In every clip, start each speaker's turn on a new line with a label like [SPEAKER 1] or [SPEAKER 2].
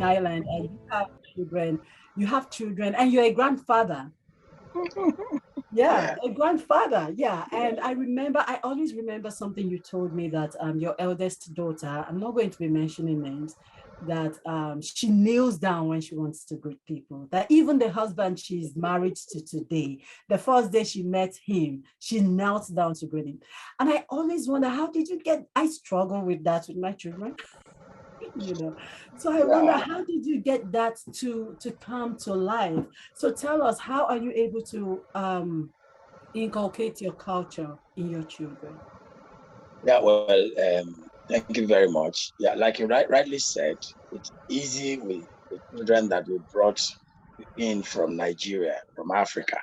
[SPEAKER 1] island and you have children and you're a grandfather. Yeah, a grandfather. Yeah. And I always remember something you told me that your eldest daughter, I'm not going to be mentioning names, that she kneels down when she wants to greet people. That even the husband she's married to today, the first day she met him, she knelt down to greet him. And I always wonder, how did you get, I struggle with that with my children. So I wonder, how did you get that to come to life? So tell us, how are you able to inculcate your culture in your children?
[SPEAKER 2] Yeah, well, thank you very much. Yeah, like you rightly said, it's easy with the children that we brought in from Nigeria, from Africa.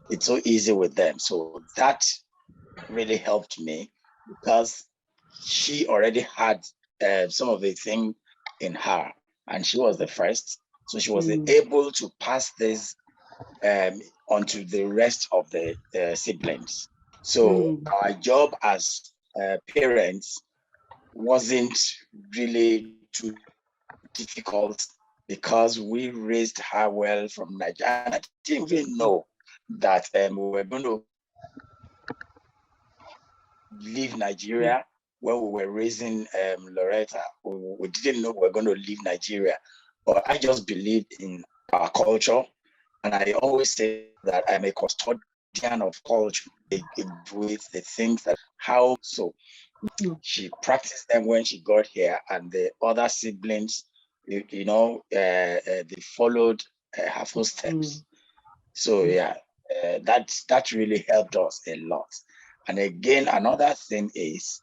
[SPEAKER 2] It's so easy with them. So that really helped me because she already had some of the thing in her, and she was the first. So she was able to pass this onto the rest of the siblings. So our job as parents wasn't really too difficult because we raised her well from Nigeria. And I didn't even know that we were going to leave Nigeria when we were raising Loretta. We didn't know we were going to leave Nigeria, but I just believed in our culture. And I always say that I'm a custodian of culture with the things that how so she practiced them when she got here, and the other siblings, they followed her footsteps. So yeah, that really helped us a lot. And again, another thing is,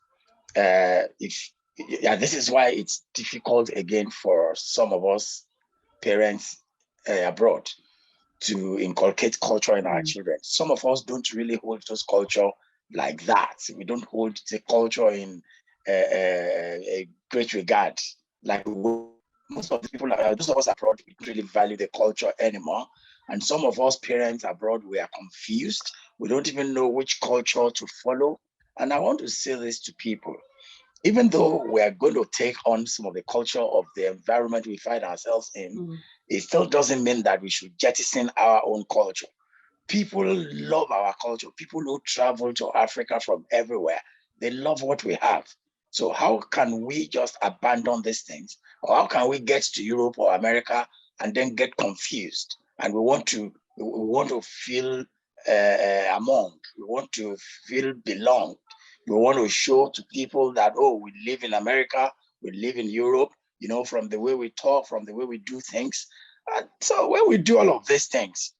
[SPEAKER 2] this is why it's difficult again for some of us parents abroad to inculcate culture in our children. Some of us don't really hold those culture like that. We don't hold the culture in a great regard. Like most of the people, those of us abroad, we don't really value the culture anymore. And some of us parents abroad, we are confused. We don't even know which culture to follow. And I want to say this to people. Even though we are going to take on some of the culture of the environment we find ourselves in, it still doesn't mean that we should jettison our own culture. People love our culture. People who travel to Africa from everywhere, they love what we have. So how can we just abandon these things? Or how can we get to Europe or America and then get confused? And we want to feel among. We want to feel belonged. We want to show to people that, oh, we live in America, we live in Europe, from the way we talk, from the way we do things. And so when we do all of these things,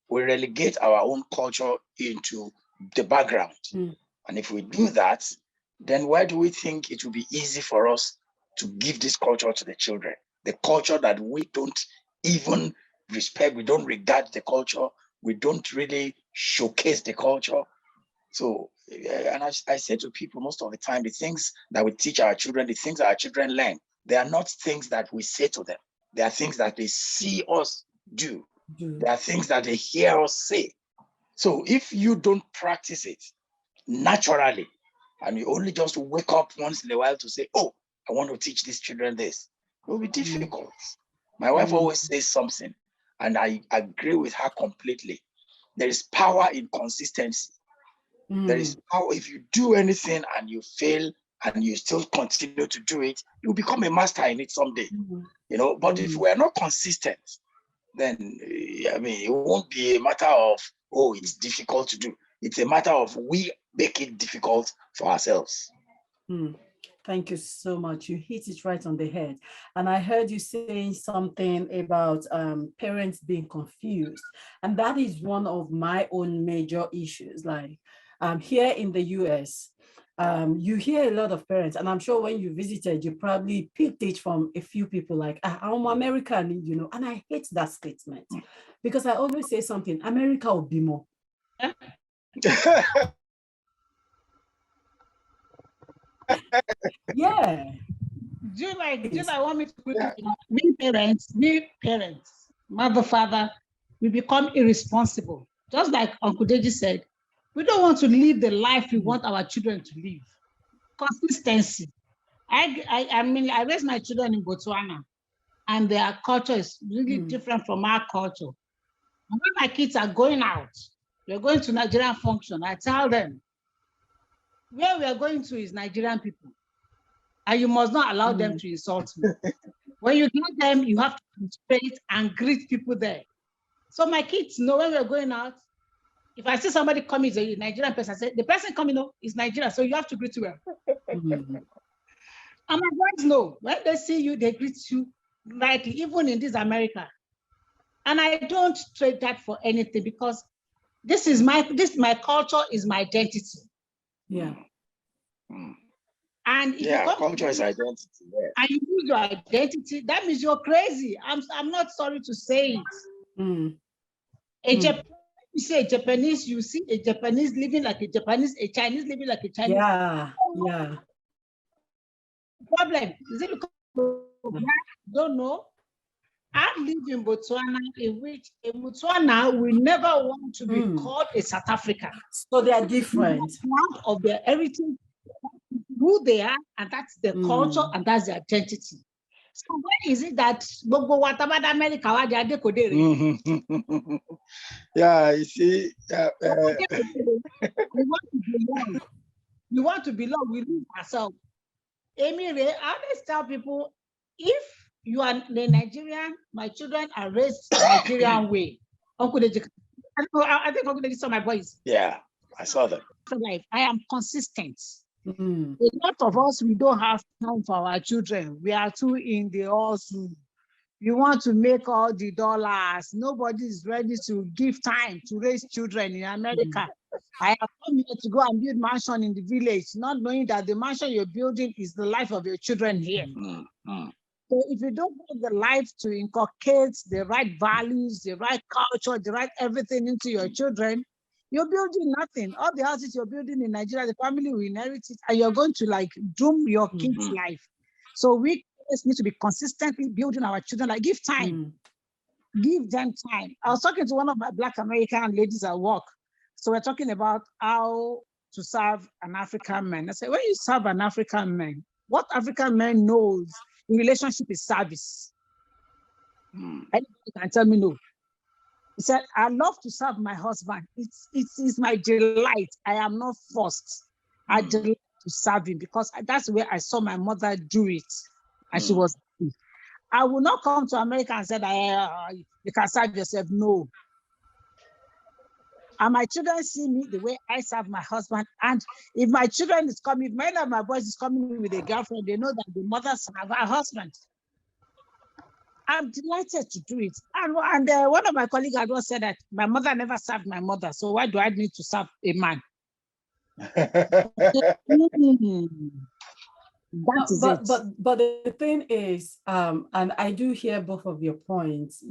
[SPEAKER 2] we relegate our own culture into the background. And if we do that, then why do we think it will be easy for us to give this culture to the children? The culture that we don't even respect, we don't regard the culture, we don't really showcase the culture. So, and I say to people most of the time, the things that we teach our children, the things that our children learn, they are not things that we say to them. They are things that they see us do. There are things that they hear us say. So if you don't practice it naturally, and you only just wake up once in a while to say, oh, I want to teach these children this, it will be difficult. My wife always says something, and I agree with her completely. There is power in consistency. There is power. If you do anything and you fail and you still continue to do it, you'll become a master in it someday. But if we're not consistent, then it won't be a matter of, oh, it's difficult to do. It's a matter of we make it difficult for ourselves.
[SPEAKER 1] Thank you so much. You hit it right on the head. And I heard you saying something about parents being confused. And that is one of my own major issues. Like here in the US, you hear a lot of parents, and I'm sure when you visited, you probably picked it from a few people like, I'm American, and I hate that statement because I always say something, America will be more. Yeah.
[SPEAKER 3] Do you want me to put it? We parents, mother, father, we become irresponsible. Just like Uncle Deji said, we don't want to live the life we want our children to live. Consistency. I raised my children in Botswana, and their culture is really different from our culture. And when my kids are going out, they're going to Nigerian function, I tell them, where we are going to is Nigerian people, and you must not allow them to insult me. When you get them, you have to participate and greet people there. So my kids know when we're going out, if I see somebody coming, a Nigerian person, I say, the person coming out is Nigerian, so you have to greet well. And my boys know, when they see you, they greet you rightly, even in this America. And I don't trade that for anything, because this is my culture, is my identity.
[SPEAKER 1] Yeah.
[SPEAKER 3] And if
[SPEAKER 2] culture is identity. Yeah.
[SPEAKER 3] And you lose your identity, that means you're crazy. I'm not sorry to say it. You see a Japanese, you see a Japanese living like a Japanese, a Chinese living like a Chinese.
[SPEAKER 1] Yeah.
[SPEAKER 3] Problem is it because I don't know. I live in Botswana, in which a Botswana will never want to be called a South African.
[SPEAKER 1] So they are different.
[SPEAKER 3] Proud of their heritage, who they are, and that's their culture, and that's their identity. So why is it that America?
[SPEAKER 2] Yeah, you see,
[SPEAKER 3] we want to belong, we lose ourselves. Amy, I always tell people, if you are the Nigerian, my children are raised Nigerian way. Uncle Deji, I think Uncle Deji saw my voice.
[SPEAKER 2] Yeah, I saw that.
[SPEAKER 3] I am consistent. A lot of us, we don't have time for our children. We are too in the hustle. You want to make all the dollars. Nobody is ready to give time to raise children in America. I have come here to go and build mansion in the village, not knowing that the mansion you're building is the life of your children here. So if you don't have the life to inculcate the right values, the right culture, the right everything into your children, you're building nothing. All the houses you're building in Nigeria, the family will inherit it, and you're going to like doom your kids' life. So we need to be consistently building our children, like give time, give them time. I was talking to one of my Black American ladies at work. So we're talking about how to serve an African man. I said, when you serve an African man, what African man knows in relationship is service. Anybody can tell me no. He said, I love to serve my husband. It's my delight. I am not forced. I delight to serve him, because that's where I saw my mother do it. And she was happy. I will not come to America and say, you can serve yourself. No. And my children see me the way I serve my husband. And if my children is coming, if many of my boys is coming with a girlfriend, they know that the mother serves her husband. I'm delighted to do it. And one of my colleagues had once said that my mother never served my mother, so why do I need to serve a man?
[SPEAKER 1] But the thing is, and I do hear both of your points.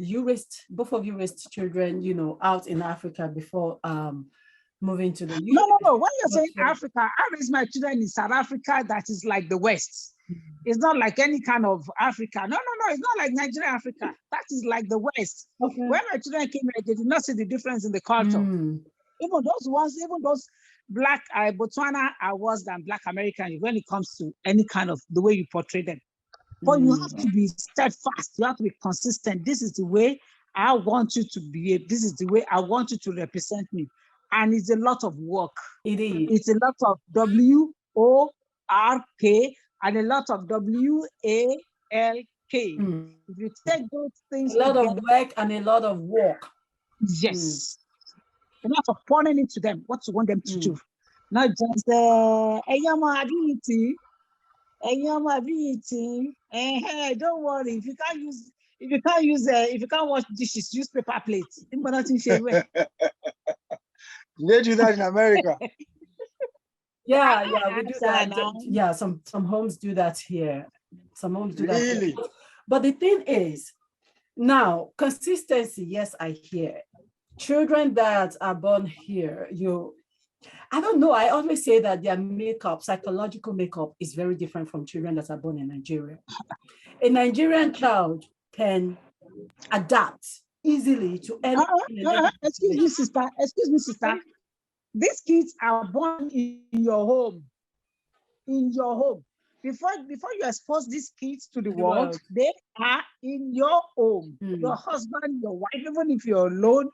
[SPEAKER 1] Both of you raised children, out in Africa before moving to the US.
[SPEAKER 3] No. When you're saying Africa, I raised my children in South Africa. That is like the West. It's not like any kind of Africa. No. It's not like Nigeria, Africa. That is like the West. Okay. When my children came here, they did not see the difference in the culture. Even those Black Botswana are worse than Black American when it comes to any kind of the way you portray them. But you have to be steadfast. You have to be consistent. This is the way I want you to behave. This is the way I want you to represent me. And it's a lot of work.
[SPEAKER 1] It is.
[SPEAKER 3] It's a lot of WORK and a lot of WALK. If you take those things,
[SPEAKER 1] a lot of work and a lot of work.
[SPEAKER 3] Yes. A lot of pouring into them, what you want them to do. Not just don't worry. If you can't wash dishes, use paper plates.
[SPEAKER 2] They do that in America.
[SPEAKER 1] Yeah, we do that. Yeah, some homes do that here. Some homes do that.
[SPEAKER 2] Really?
[SPEAKER 1] But the thing is, now consistency. Yes, I hear. Children that are born here, I don't know. I always say that their psychological makeup is very different from children that are born in Nigeria. A Nigerian child can adapt easily to any.
[SPEAKER 3] Excuse me, sister. These kids are born in your home. In your home. before you expose these kids to the world, they are in your home, your husband, your wife, even if you're alone.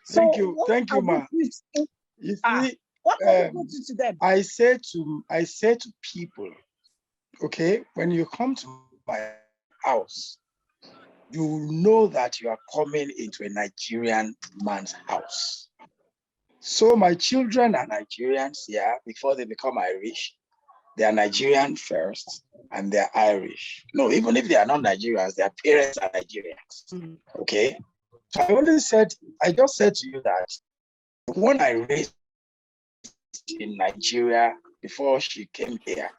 [SPEAKER 2] Thank you, ma. You see,
[SPEAKER 3] what are you putting to them?
[SPEAKER 2] I say to people, okay, when you come to my house, you know that you are coming into a Nigerian man's house. So my children are Nigerians, yeah, before they become Irish. They are Nigerian first, and they're Irish. No, even if they are not Nigerians, their parents are Nigerians. Okay? So I just said to you that when I raised in Nigeria before she came here,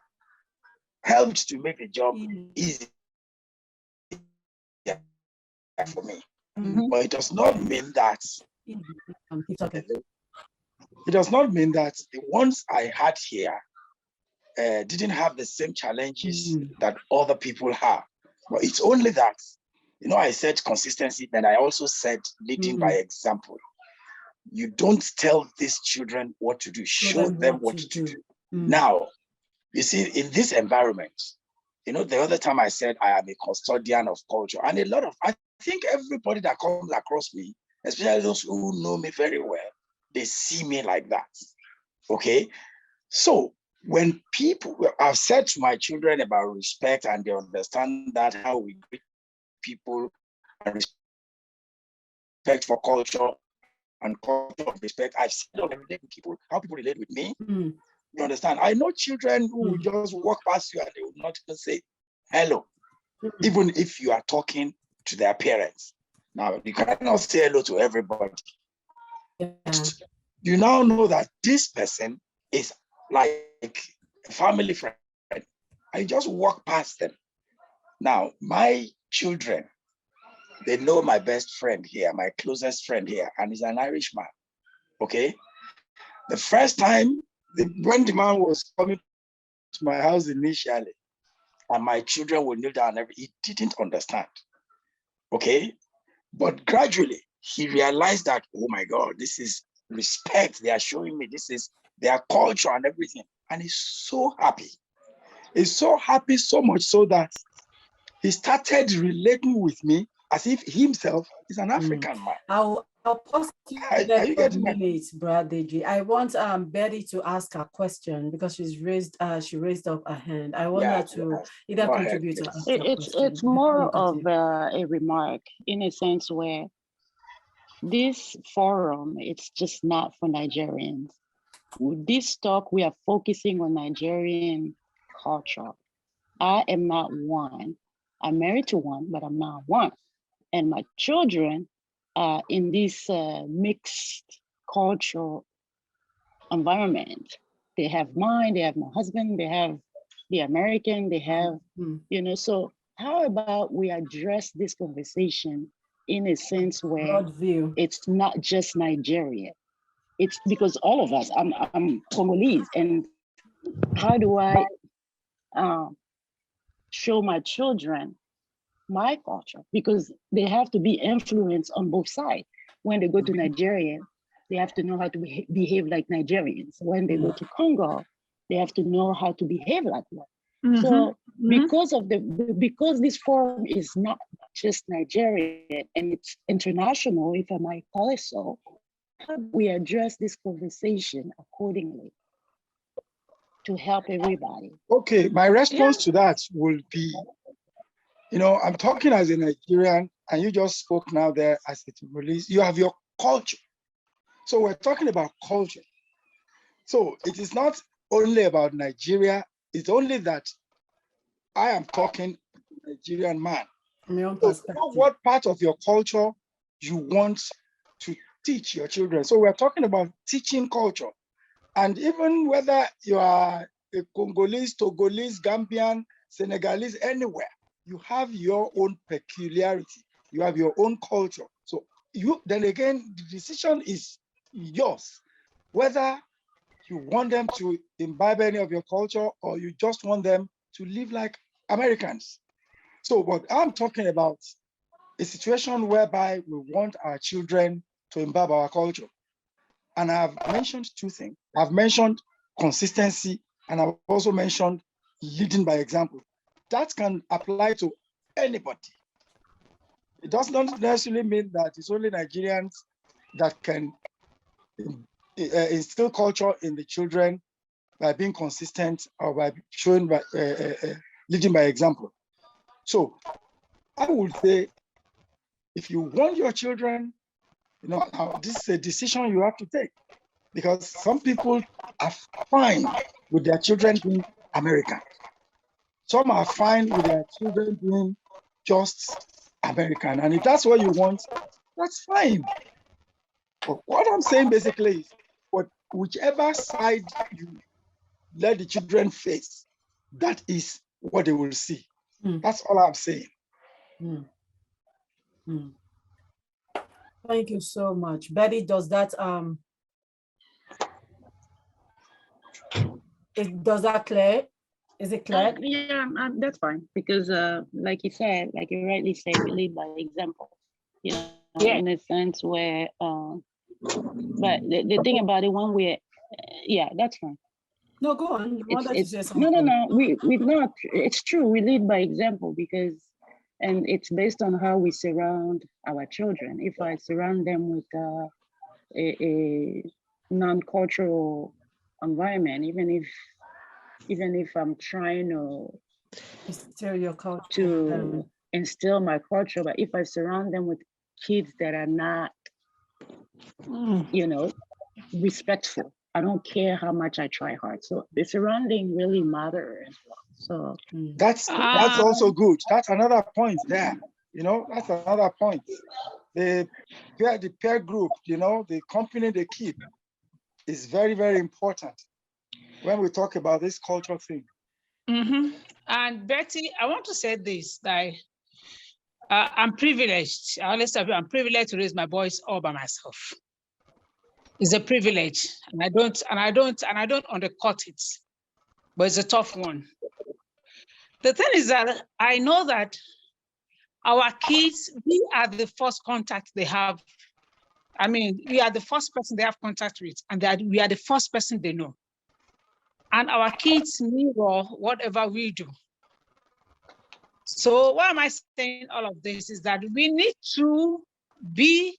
[SPEAKER 2] helped to make the job easy for me. But it does not mean that the ones I had here didn't have the same challenges that other people have. But it's only that, I said consistency, and I also said leading by example. You don't tell these children what to do, show them what to do. Now, you see, in this environment, the other time I said I am a custodian of culture, and I think everybody that comes across me, especially those who know me very well, they see me like that. Okay? So when I've said to my children about respect, and they understand that how we greet people and respect for culture and culture of respect, I've said already people how people relate with me. You understand? I know children who will just walk past you and they will not even say hello, even if you are talking to their parents. Now, you cannot say hello to everybody. You now know that this person is like a family friend. I just walk past them. Now, my children, they know my best friend here, my closest friend here, and he's an Irishman. Okay? The first time, when the man was coming to my house initially, and my children would kneel down, he didn't understand. Okay? But gradually, he realized that, oh my God, this is respect they are showing me. This is their culture and everything. And he's so happy. He's so happy, so much so that he started relating with me as if himself is an African man.
[SPEAKER 1] I'll pause you there for a minute, Brad Deji. I want Betty to ask a question because she raised up her hand. I want her to either contribute or ask a question.
[SPEAKER 4] It's more of a remark in a sense where this forum, it's just not for Nigerians. With this talk, we are focusing on Nigerian culture. I am not one. I'm married to one, but I'm not one. And my children are in this mixed cultural environment. They have mine, they have my husband, they have the American, they have, so how about we address this conversation in a sense where it's not just Nigeria. It's because all of us, I'm Congolese, and how do I show my children my culture? Because they have to be influenced on both sides. When they go to Nigeria, they have to know how to behave like Nigerians. When they go to Congo, they have to know how to behave like one. So because this forum is not just Nigerian and it's international, if I might call it so, how do we address this conversation accordingly to help everybody?
[SPEAKER 2] Okay, my response to that will be, I'm talking as a Nigerian, and you just spoke now there as a Togolese. You have your culture. So we're talking about culture. So it is not only about Nigeria, it's only that I am talking Nigerian man. So what part of your culture you want to teach your children? So we're talking about teaching culture. And even whether you are a Congolese, Togolese, Gambian, Senegalese, anywhere, you have your own peculiarity. You have your own culture. So then again, the decision is yours, whether you want them to imbibe any of your culture or you just want them to live like Americans. So what I'm talking about a situation whereby we want our children to imbibe our culture. And I've mentioned two things. I've mentioned consistency, and I've also mentioned
[SPEAKER 5] leading by example. That can apply to anybody. It does not necessarily mean that it's only Nigerians that can instill culture in the children by being consistent or by showing by leading by example. So I would say, if you want your children, this is a decision you have to take, because some people are fine with their children being American. Some are fine with their children being just American. And if that's what you want, that's fine. But what I'm saying basically is, whichever side you let the children face, that is what they will see. That's all I'm saying.
[SPEAKER 1] Thank you so much. Betty, does that does that clear? Is it clear?
[SPEAKER 4] Yeah, that's fine, because like you said, like you rightly said, we lead by example, in a sense where but the thing about it, when we're that's fine.
[SPEAKER 1] No, go on. You wanted to say something.
[SPEAKER 4] No, we not, it's true, we lead by example, because and it's based on how we surround our children. If I surround them with a non-cultural environment, even if I'm trying to instill my culture, but if I surround them with kids that are not, respectful, I don't care how much I try hard. So the surrounding really matter as well. So
[SPEAKER 5] that's also good. That's another point there. That's another point. The peer group, the company they keep is very, very important when we talk about this cultural thing.
[SPEAKER 3] And Betty, I want to say this, that I'm privileged. I always say I'm privileged to raise my boys all by myself. It's a privilege, and I don't undercut it, but it's a tough one. The thing is that I know that our kids, we are the first contact they have. I mean, we are the first person they have contact with, and we are the first person they know. And our kids mirror whatever we do. So why am I saying all of this is that we need to be,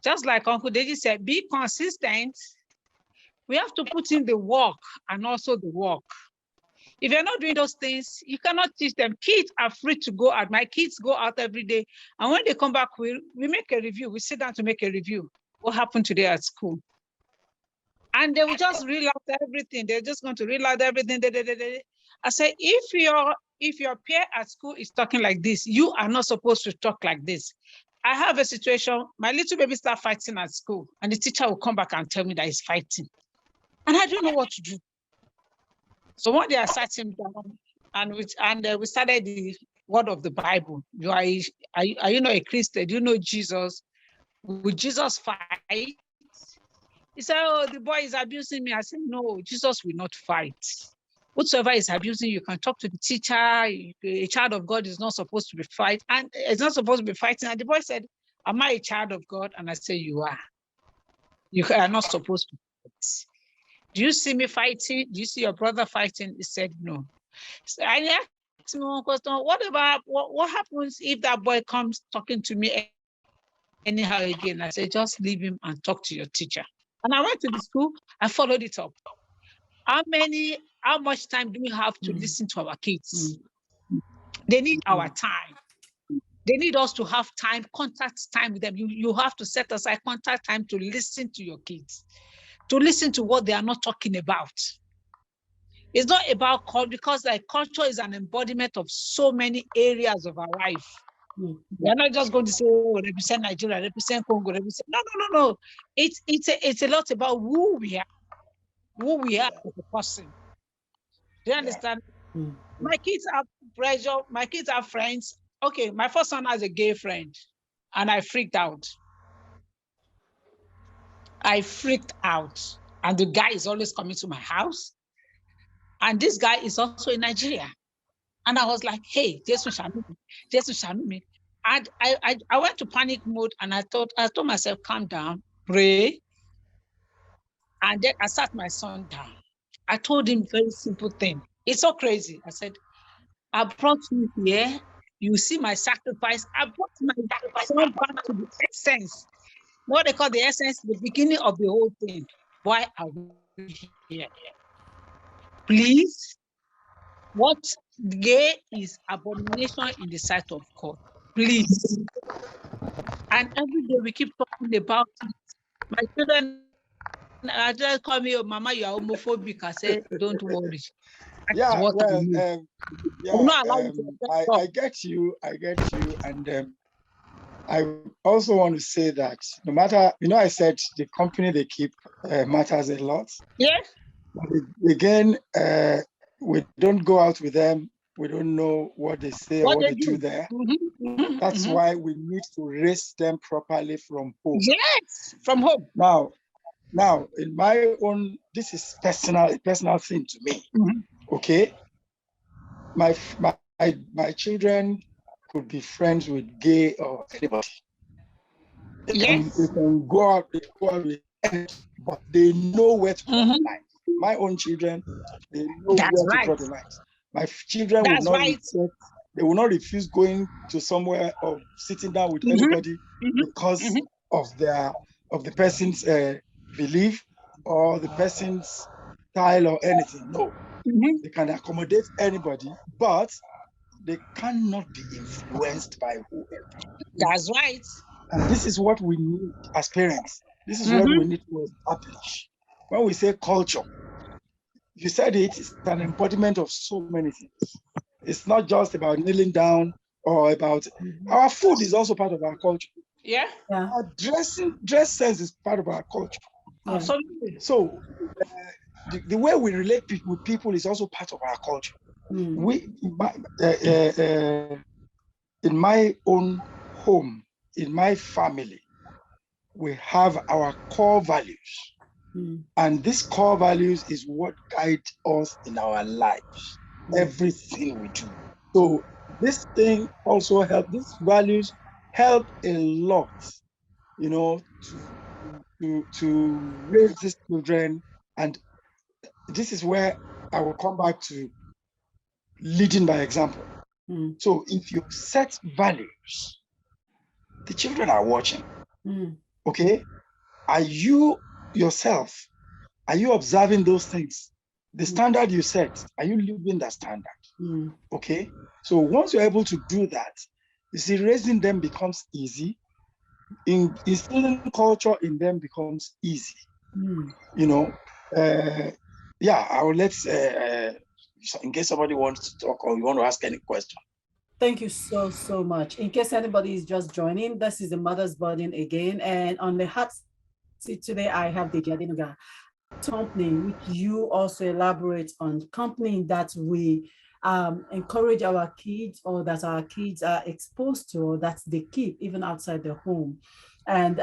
[SPEAKER 3] just like Uncle Deji said, be consistent. We have to put in the work and also the work. If you're not doing those things, you cannot teach them. Kids are free to go out. My kids go out every day. And when they come back, we make a review. We sit down to make a review. What happened today at school? And they will just reel out everything. They're just going to reel out everything. I say, if your peer at school is talking like this, you are not supposed to talk like this. I have a situation, my little baby start fighting at school, and the teacher will come back and tell me that he's fighting. And I don't know what to do. So one day I sat him down, and we started the word of the Bible. Are you a Christian? Do you know Jesus? Will Jesus fight? He said, oh, the boy is abusing me. I said, no, Jesus will not fight. Whosoever is abusing you can talk to the teacher. A child of God is not supposed to be fighting, and it's not supposed to be fighting. And the boy said, am I a child of God? And I said, you are. You are not supposed to fight. Do you see me fighting? Do you see your brother fighting? He said, no. So I asked him one question, what happens if that boy comes talking to me anyhow again? I said, just leave him and talk to your teacher. And I went to the school, I followed it up. How much time do we have to listen to our kids? They need our time. They need us to have time, contact time with them. You have to set aside contact time to listen to your kids, to listen to what they are not talking about. It's not about culture, because like culture is an embodiment of so many areas of our life. We're not just going to say, oh, represent Nigeria, represent Congo, represent. No. It's a lot about who we are as a person. Do you understand? My kids have pressure, my kids have friends. Okay, my first son has a gay friend, and I freaked out. And the guy is always coming to my house. And this guy is also in Nigeria. And I was like, hey, Jesus shall me. And I went to panic mode, and I told myself, calm down, pray. And then I sat my son down. I told him very simple thing. It's so crazy. I said, I brought you here. You see my sacrifice. I brought my son back to the essence. What they call the essence, the beginning of the whole thing. Why are we here? Please, what gay is abomination in the sight of God. Please. And every day we keep talking about it. My children I just call me, oh, Mama, you are homophobic. I say, don't worry.
[SPEAKER 5] Yeah,
[SPEAKER 3] What
[SPEAKER 5] well, I get you, and I also want to say that no matter, I said the company they keep matters a lot.
[SPEAKER 3] Yes.
[SPEAKER 5] But again, we don't go out with them. We don't know what they say or what they do there. That's why we need to raise them properly from home.
[SPEAKER 3] Yes, from home.
[SPEAKER 5] Now, in my own, this is a personal thing to me. Okay, my children could be friends with gay or anybody. They can go out with anybody, but they know where to draw the line. My own children, they know where to draw the lines. My children will not reject. They will not refuse going to somewhere or sitting down with anybody because of the person's belief or the person's style or anything. No, they can accommodate anybody, but they cannot be influenced by whoever.
[SPEAKER 3] That's right.
[SPEAKER 5] And this is what we need as parents. This is what we need to establish. When we say culture, you said it's an embodiment of so many things. It's not just about kneeling down or about our food is also part of our culture.
[SPEAKER 3] Yeah.
[SPEAKER 5] Our dress sense is part of our culture.
[SPEAKER 3] Absolutely.
[SPEAKER 5] So the way we relate with people is also part of our culture. We, in my own home, in my family, we have our core values. And these core values is what guide us in our lives, everything we do. So this thing also help, these values help a lot, to raise these children. And this is where I will come back to leading by example. So if you set values, the children are watching. Okay? Are you yourself, are you observing those things? The standard you set, are you living that standard? Okay? So once you're able to do that, you see, raising them becomes easy. Instilling culture in them becomes easy. I will let, in case somebody wants to talk or you want to ask any question.
[SPEAKER 1] Thank you so much. In case anybody is just joining, this is the Mother's Burden again. And on the hot seat today, I have Deji Adenuga, company which you also elaborate on, company that we encourage our kids or that our kids are exposed to or that they keep even outside the home. And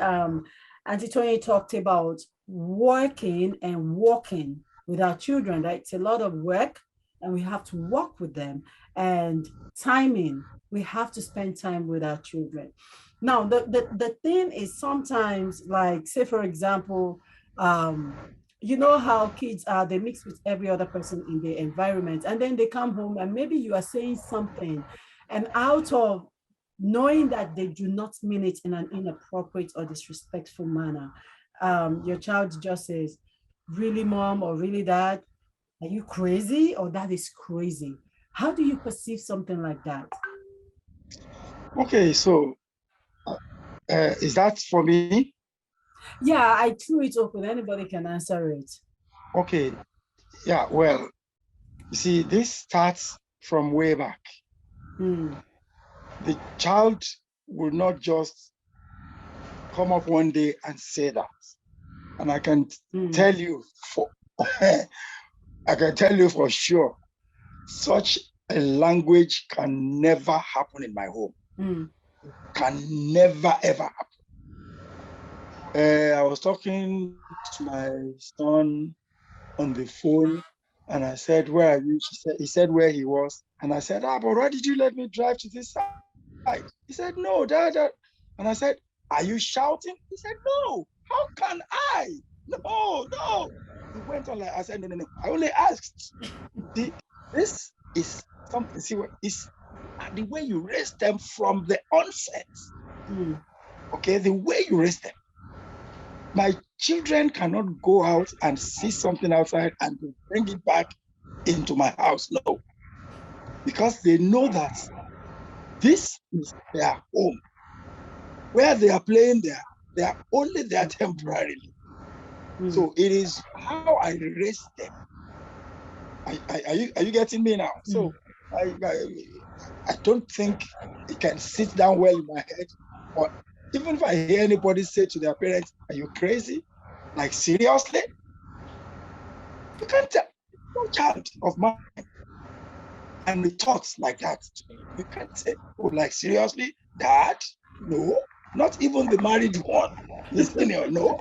[SPEAKER 1] Auntie Tony talked about working and walking with our children, right? It's a lot of work and we have to walk with them. And timing, we have to spend time with our children. Now, the thing is sometimes, like, say, for example, you know how kids are, they mix with every other person in their environment, and then they come home and maybe you are saying something, and out of knowing that they do not mean it in an inappropriate or disrespectful manner, your child just says, really, mom, or really, dad, are you crazy? Or that is crazy. How do you perceive something like that?
[SPEAKER 5] Okay, so is that for me?
[SPEAKER 1] Yeah, I threw it open. Anybody can answer it.
[SPEAKER 5] Okay. Yeah, well, you see, this starts from way back. The child will not just come up one day and say that. And I can tell you for sure, such a language can never happen in my home. Can never, ever happen. I was talking to my son on the phone and I said, where are you? He said where he was. And I said, but why did you let me drive to this side? He said, no, dad. And I said, are you shouting? He said, no, how can I? No. He went on like, I said, no. I only asked. See, This is something, see what is the way you raise them from the onset. Okay, the way you raise them. My children cannot go out and see something outside and bring it back into my house. No, because they know that this is their home. Where they are playing there, they are only there temporarily. So it is how I raise them. Are you getting me now? So I don't think it can sit down well in my head. Or even if I hear anybody say to their parents, "Are you crazy? Like seriously?" You can't tell no child of mine and the thoughts like that. You can't say, "Oh, like seriously, Dad?" No, not even the married one, the senior. No,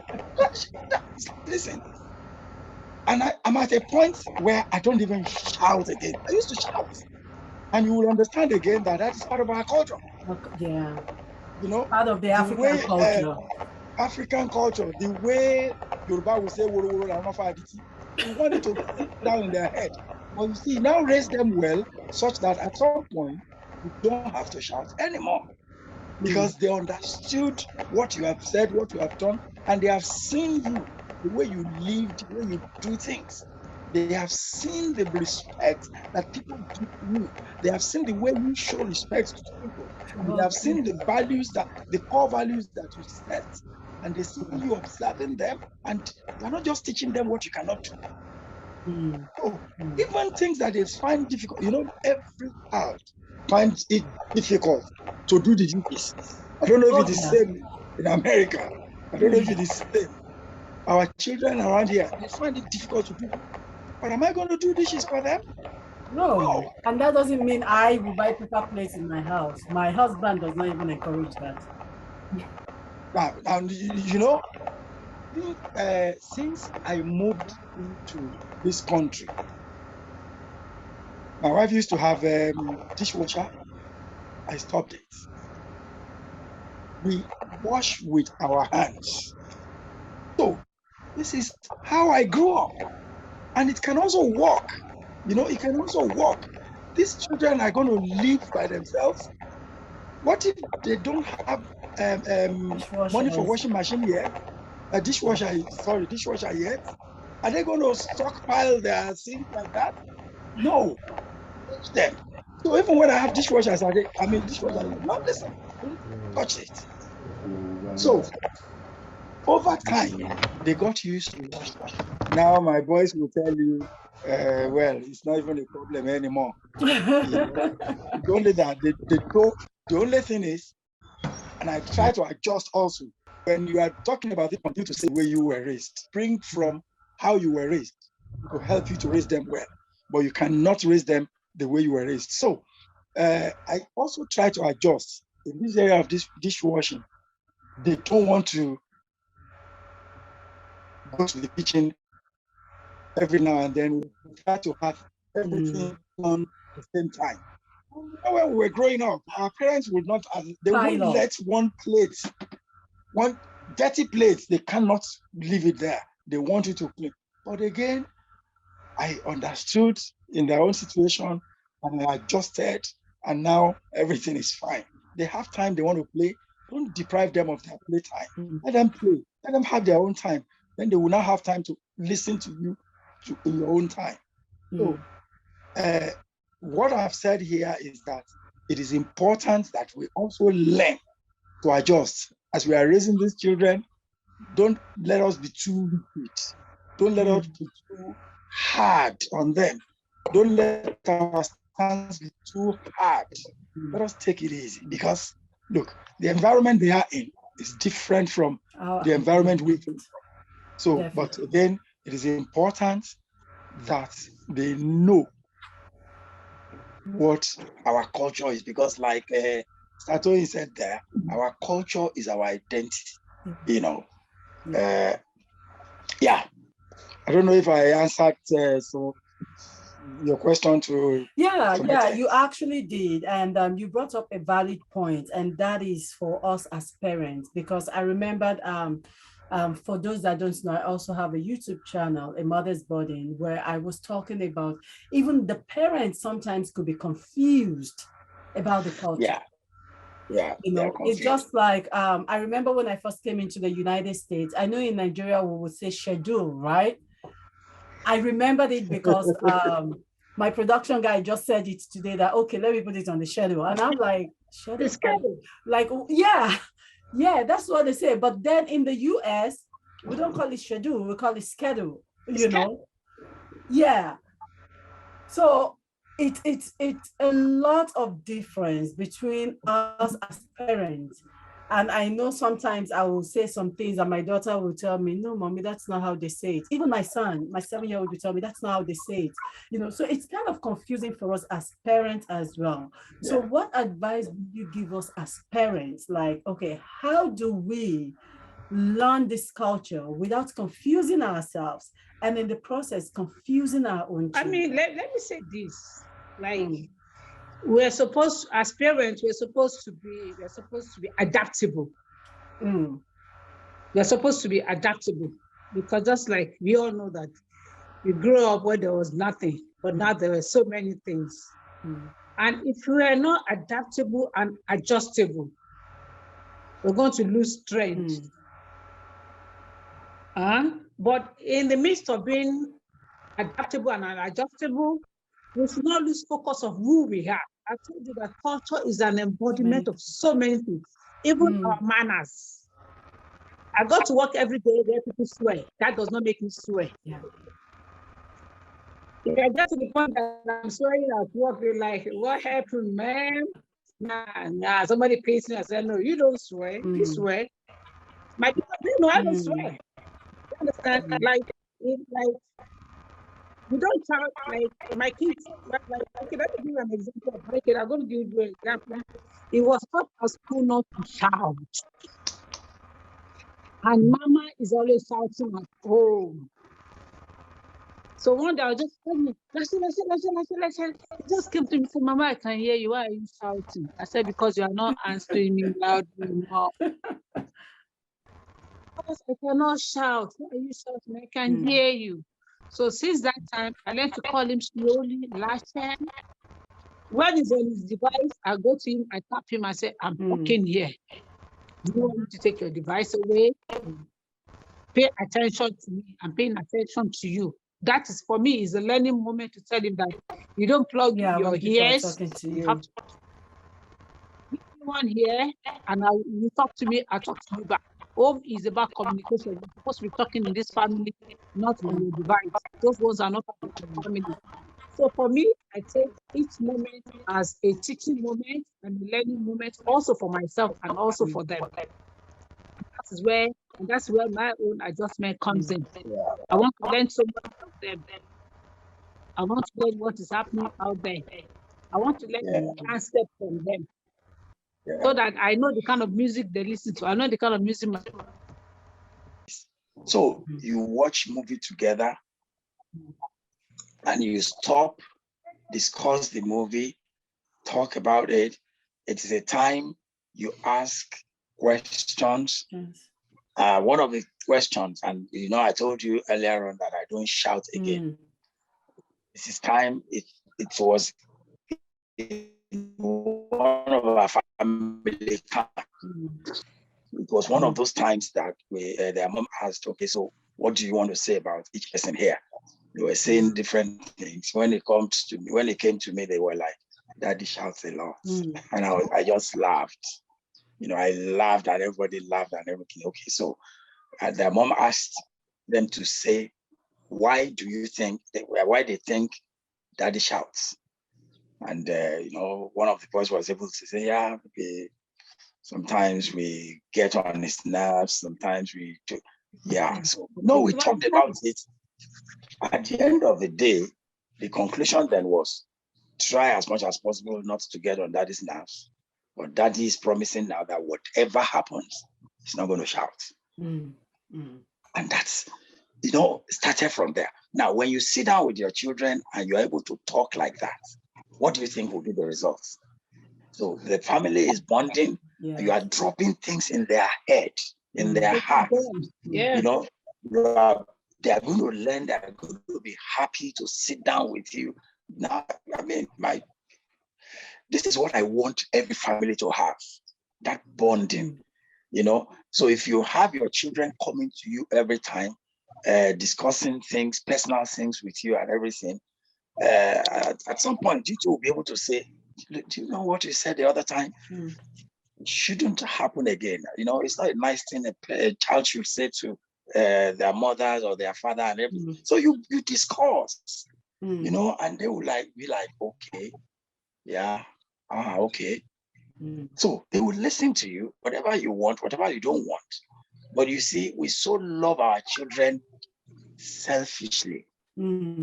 [SPEAKER 5] listen. And I'm at a point where I don't even shout again. I used to shout. And you will understand again that that is part of our culture.
[SPEAKER 1] Yeah.
[SPEAKER 5] You know,
[SPEAKER 1] Part of the African culture.
[SPEAKER 5] African culture, the way Yoruba will say, "Woro, woro, la, no, fa, aditi." We want it to sit down in their head. But you see, now raise them well, such that at some point, you don't have to shout anymore. Because they understood what you have said, what you have done, and they have seen you, the way you live, the way you do things. They have seen the respect that people give you. They have seen the way you show respect to people. And they have seen the values the core values that you set. And they see you observing them. And you're not just teaching them what you cannot do. So even things that they find difficult, every child finds it difficult to do the duties. I don't know if it is the same in America. I don't know if it is the same. Our children around here, they find it difficult to do. But am I going to do dishes for them?
[SPEAKER 1] No. And that doesn't mean I will buy paper plates in my house. My husband does not even encourage that.
[SPEAKER 5] Now since I moved into this country, my wife used to have a dishwasher. I stopped it. We wash with our hands. So this is how I grew up. And it can also work. It can also work. These children are going to live by themselves. What if they don't have money for washing machine yet? Dishwasher yet? Are they going to stockpile their things like that? No, teach them. So even when I have dishwashers, dishwasher, no, listen, don't touch it. So over time, they got used to wash. Now my boys will tell you, well, it's not even a problem anymore. It's only that the only thing is, and I try to adjust also, when you are talking about it, continue to say the way you were raised. Bring from how you were raised to help you to raise them well. But you cannot raise them the way you were raised. So I also try to adjust in this area of this dishwashing. They don't want to go to the kitchen every now and then. We try to have everything on the same time. When we were growing up, our parents would not, they wouldn't let one dirty plate, they cannot leave it there. They want you to clean. But again, I understood in their own situation and I adjusted, and now everything is fine. They have time, they want to play. Don't deprive them of their play time. Let them play. Let them have their own time. Then they will not have time to listen to you in your own time. So what I've said here is that it is important that we also learn to adjust. As we are raising these children, don't let us be too rigid. Don't let us be too hard on them. Don't let our stance be too hard. Let us take it easy, because look, the environment they are in is different from the environment we came from. So, definitely. But again, it is important that they know what our culture is, because like Satoyi said there, our culture is our identity, yeah. I don't know if I answered your question to
[SPEAKER 1] you actually did, and you brought up a valid point, and that is for us as parents, because I remembered For those that don't know, I also have a YouTube channel, A Mother's Burden, where I was talking about even the parents sometimes could be confused about the culture. You know, it's just like I remember when I first came into the United States. I know in Nigeria we would say schedule, right? I remembered it because my production guy just said it today that, okay, let me put it on the schedule. And I'm like, schedule? Like, yeah, that's what they say. But then in the US, we don't call it schedule, we call it schedule, you know? Yeah. So it's a lot of difference between us as parents. And I know sometimes I will say some things and my daughter will tell me, no, mommy, that's not how they say it. Even my son, my 7-year-old will tell me that's not how they say it. You know, so it's kind of confusing for us as parents as well. So what advice would you give us as parents? Like, okay, how do we learn this culture without confusing ourselves and in the process confusing our own children?
[SPEAKER 3] I mean, let me say this, like we're supposed, as parents, we're supposed to be adaptable. We're supposed to be adaptable, because just like we all know that we grew up where there was nothing, but now there are so many things. And if we are not adaptable and adjustable, we're going to lose strength. But in the midst of being adaptable and adjustable, we should not lose focus of who we are. I told you that culture is an embodiment of so many things, even our manners. I go to work every day where people swear. That does not make me swear. If I get to the point that I'm swearing at work, they're like, what happened, man? Nah, somebody pays me. I said, no, you don't swear. You swear. My people, no, I don't swear. You understand? Like, we don't shout, like my kids, okay, let me give you an example of my kid. I'm going to give you an example. It was taught at school not to shout. And mama is always shouting at home. So one day I just told me, listen. He just came to me and said, Mama, I can hear you. Why are you shouting? I said, because you are not answering me loudly enough. I cannot shout. Why are you shouting? I can hear you. So since that time, I learned to call him slowly, lashing. When he's on his device, I go to him, I tap him, I say, I'm talking here. Do you want me to take your device away? Pay attention to me. I'm paying attention to you. That is, for me, is a learning moment to tell him that you don't plug your ears. You have to one here, and you talk to me, I talk to you back. Home is about communication. We're supposed to be talking in this family, not on your device. Those ones are not part of the family. So for me, I take each moment as a teaching moment and a learning moment, also for myself and also for them. That's where my own adjustment comes in. I want to learn so much from them. I want to learn what is happening out there. I want to learn the concept from them. So that I know the kind of music they listen to. I know the kind of music.
[SPEAKER 2] So you watch movie together and you stop, discuss the movie, talk about it. It is a time you ask questions. One of the questions, and you know, I told you earlier on that I don't shout again. This is time, it was one of our family time. It was one of those times that their mom asked, okay, so what do you want to say about each person here? They were saying different things. When it came to me, they were like, Daddy shouts a lot. And I just laughed. You know, I laughed and everybody laughed and everything. Okay, so their mom asked them to say, why they think Daddy shouts? And, you know, one of the boys was able to say, yeah, sometimes we get on his nerves, sometimes we do. Yeah, so no, we talked about it. At the end of the day, the conclusion then was try as much as possible not to get on Daddy's nerves. But Daddy is promising now that whatever happens, he's not going to shout. And that's, you know, started from there. Now, when you sit down with your children and you're able to talk like that, what do you think will be the results? So the family is bonding, you are dropping things in their head in their hearts.
[SPEAKER 3] Yeah.
[SPEAKER 2] You know, they are going to learn, they are going to be happy to sit down with you. Now, I mean, this is what I want every family to have, that bonding, you know. So if you have your children coming to you every time, discussing things, personal things with you and everything, at some point, you two will be able to say, do you know what you said the other time? It shouldn't happen again. You know, it's not a nice thing a child should say to their mothers or their father and everything. So you discuss, you know, and they will be like, okay, yeah, okay. So they will listen to you, whatever you want, whatever you don't want. But you see, we so love our children selfishly,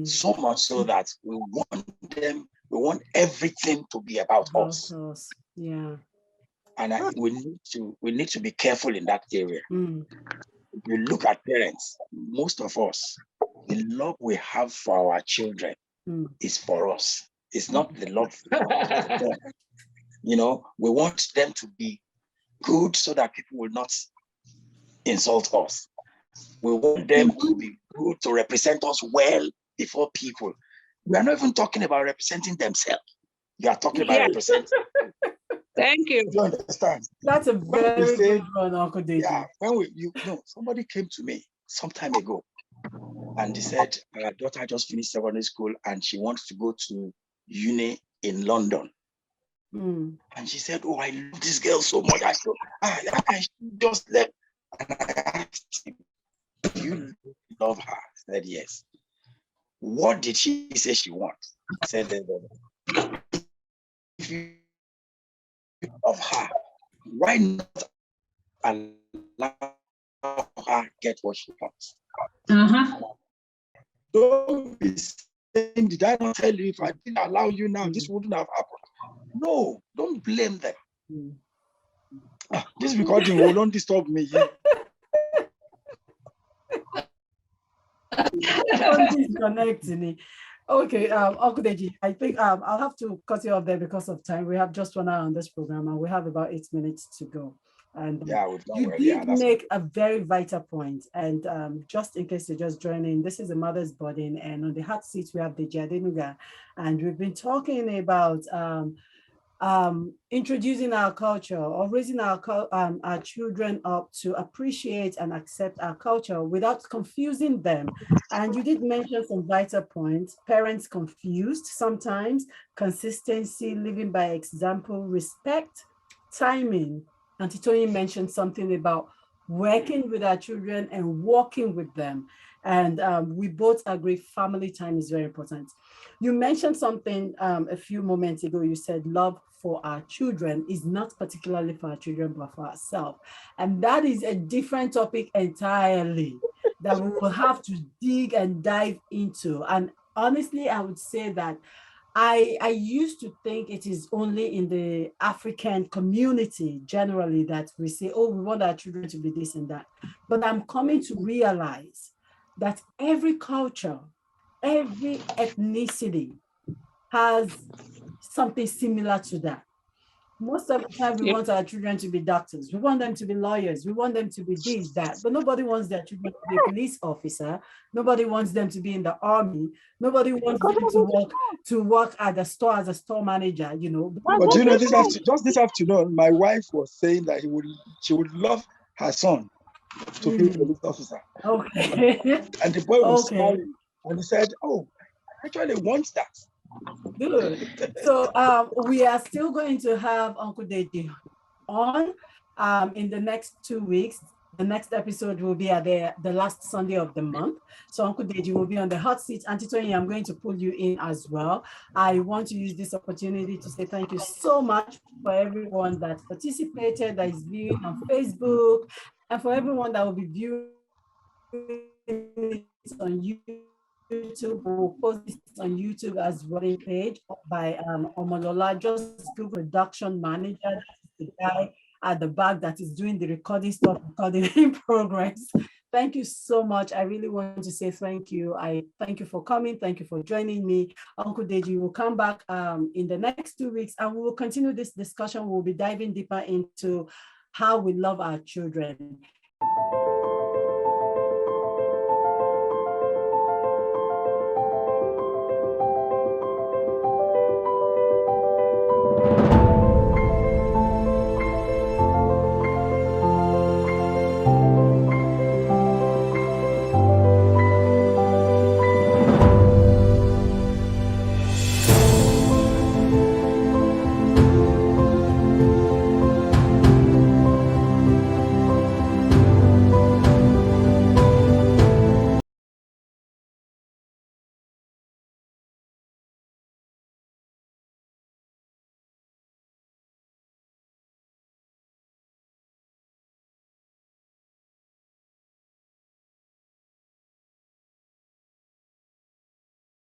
[SPEAKER 2] so much so that we want everything to be about us.
[SPEAKER 1] Yeah.
[SPEAKER 2] And we need to be careful in that area. If you look at parents, most of us, the love we have for our children is for us. It's not the love for them. You know, we want them to be good so that people will not insult us. We want them to be good, to represent us well before people. We are not even talking about representing themselves. You are talking about representing.
[SPEAKER 3] Thank you.
[SPEAKER 5] You understand?
[SPEAKER 1] That's a very good one, Uncle Deji.
[SPEAKER 5] Yeah, somebody came to me some time ago and they said, our daughter just finished secondary school and she wants to go to uni in London. And she said, oh, I love this girl so much. I thought, I can just left. And I asked him, do you love her? He said, yes. What did she say she wants? I said, if you love her, why not allow her get what she wants? Don't be saying, did I not tell you if I didn't allow you now, this wouldn't have happened? No, don't blame them. This recording will not disturb me.
[SPEAKER 1] Don't disconnect me. Okay, Uncle Deji, I think I'll have to cut you off there because of time. We have just 1 hour on this program and we have about 8 minutes to go. And you did make a very vital point. And just in case you're just joining, this is a mother's burden. And on the hot seat, we have Deji Adenuga. And we've been talking about introducing our culture or raising our children up to appreciate and accept our culture without confusing them. And you did mention some vital points. Parents confused sometimes, consistency, living by example, respect, timing. And Titoyi mentioned something about working with our children and walking with them. And we both agree family time is very important. You mentioned something a few moments ago. You said love for our children is not particularly for our children, but for ourselves. And that is a different topic entirely that we will have to dig and dive into. And honestly, I would say that I used to think it is only in the African community generally that we say, oh, we want our children to be this and that. But I'm coming to realize that every culture, every ethnicity has something similar to that. Most of the time, we want our children to be doctors. We want them to be lawyers. We want them to be this, that. But nobody wants their children to be a police officer. Nobody wants them to be in the army. Nobody wants them to work at the store as a store manager, you know.
[SPEAKER 5] But you know, this afternoon, my wife was saying that she would love her son to be a police officer.
[SPEAKER 1] Okay.
[SPEAKER 5] And the boy was smiling and he said, oh, I actually want that.
[SPEAKER 1] Good. So we are still going to have Uncle Deji on in the next 2 weeks. The next episode will be at the last Sunday of the month. So Uncle Deji will be on the hot seat. Auntie Tony, I'm going to pull you in as well. I want to use this opportunity to say thank you so much for everyone that participated, that is viewing on Facebook, and for everyone that will be viewing on YouTube. We'll post this on YouTube as well page by Omolola. Just Google production manager. That's the guy at the back that is doing the recording stuff, recording in progress. Thank you so much. I really want to say thank you. I thank you for coming. Thank you for joining me. Uncle Deji will come back in the next 2 weeks and we will continue this discussion. We'll be diving deeper into how we love our children. you.